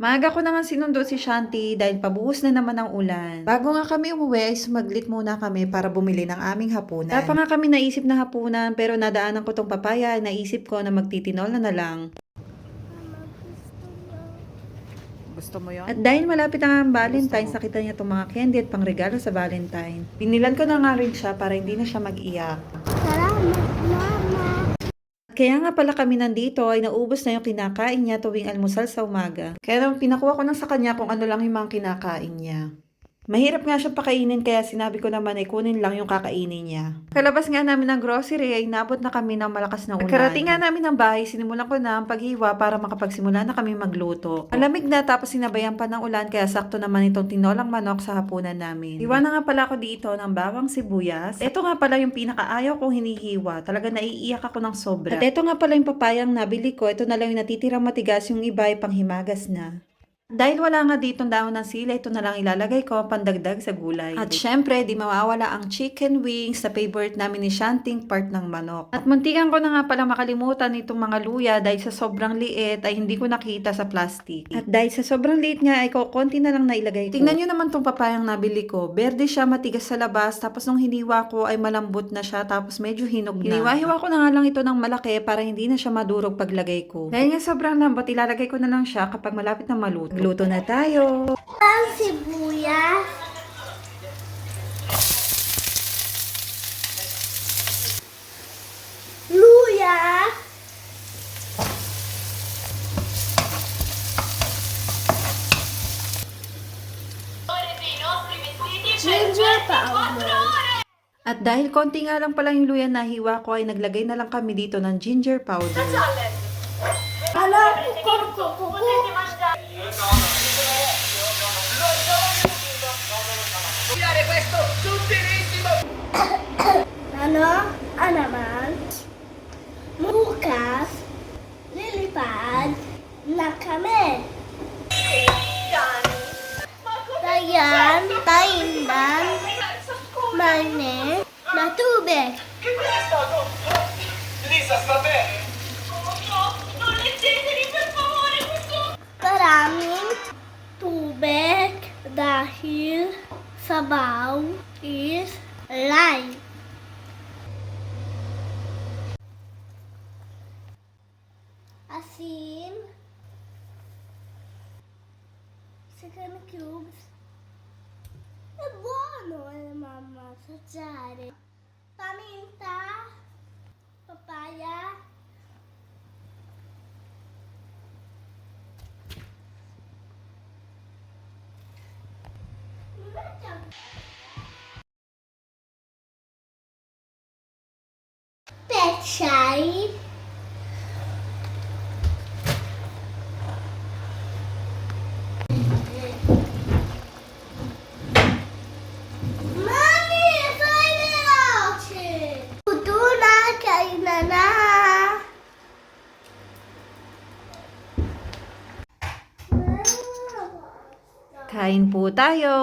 Maaga ko naman sinundo si Shanti dahil pabuhos na naman ang ulan. Bago nga kami umuwi ay sumaglit muna kami para bumili ng aming hapunan. Wala pa nga kami naisip na hapunan pero nadaanan ko tong papaya ay naisip ko na magtitinol na lang. Gusto mo yun? At dahil malapit na ang Valentine's, nakita niya itong mga candy at pangregalo sa Valentine. Binilan ko na nga rin siya para hindi na siya mag-iyak. Salamat, Mama. Kaya nga pala kami nandito ay naubos na yung kinakain niya tuwing almusal sa umaga. Kaya naman pinakuha ko lang sa kanya kung ano lang yung mga kinakain niya. Mahirap nga siyang pakainin kaya sinabi ko naman ay kunin lang yung kakainin niya. Kalabas nga namin ng grocery ay nabot na kami ng malakas na ulan. Pagkarating nga namin ng bahay, sinimulan ko na ang paghiwa para makapagsimula na kami magluto. Malamig na tapos sinabayan pa ng ulan kaya sakto naman itong tinolang manok sa hapunan namin. Hiwa na nga pala ako dito ng bawang sibuyas. Ito nga pala yung pinakaayaw kong hinihiwa. Talaga naiiyak ako ng sobra. At ito nga pala yung papayang nabili ko. Ito na lang yung natitirang matigas, yung iba ay panghimagas na. Dahil wala nga ditong dahon ng sili, ito na lang ilalagay ko pandagdag sa gulay. At syempre, di mawawala ang chicken wings na favorite namin ni Shanting, part ng manok. At muntikan ko na nga pala makalimutan itong mga luya dahil sa sobrang liit ay hindi ko nakita sa plastic. At dahil sa sobrang liit nga ay konti na lang nailagay ko. Tingnan nyo naman tong papayang nabili ko. Berde siya, matigas sa labas, tapos nung hiniwa ko ay malambot na siya, tapos medyo hinog na. Hiniwa-hiwa ko na nga lang ito ng malaki para hindi na siya madurog paglagay ko. Dahil nga sobrang lambot, ilalagay ko na lang siya kapag malapit na maluto. Luto na tayo. Ang sibuyas. Luya. Ginger powder. At dahil konti nga lang pala yung luya na hiwa ko ay naglagay na lang kami dito ng ginger powder. Ano? Kuko. Ano? Naman? Bukas, lilipad na kami. Dayan, taindan, mane, na tubig. Maraming tubig dahil sabaw is life. Asin, chicken cubes. È buono, mamma, assaggiare. Paminta, papaya. Pechay. Mami, fai veloce! Tutuna kainan na. Kain po tayo.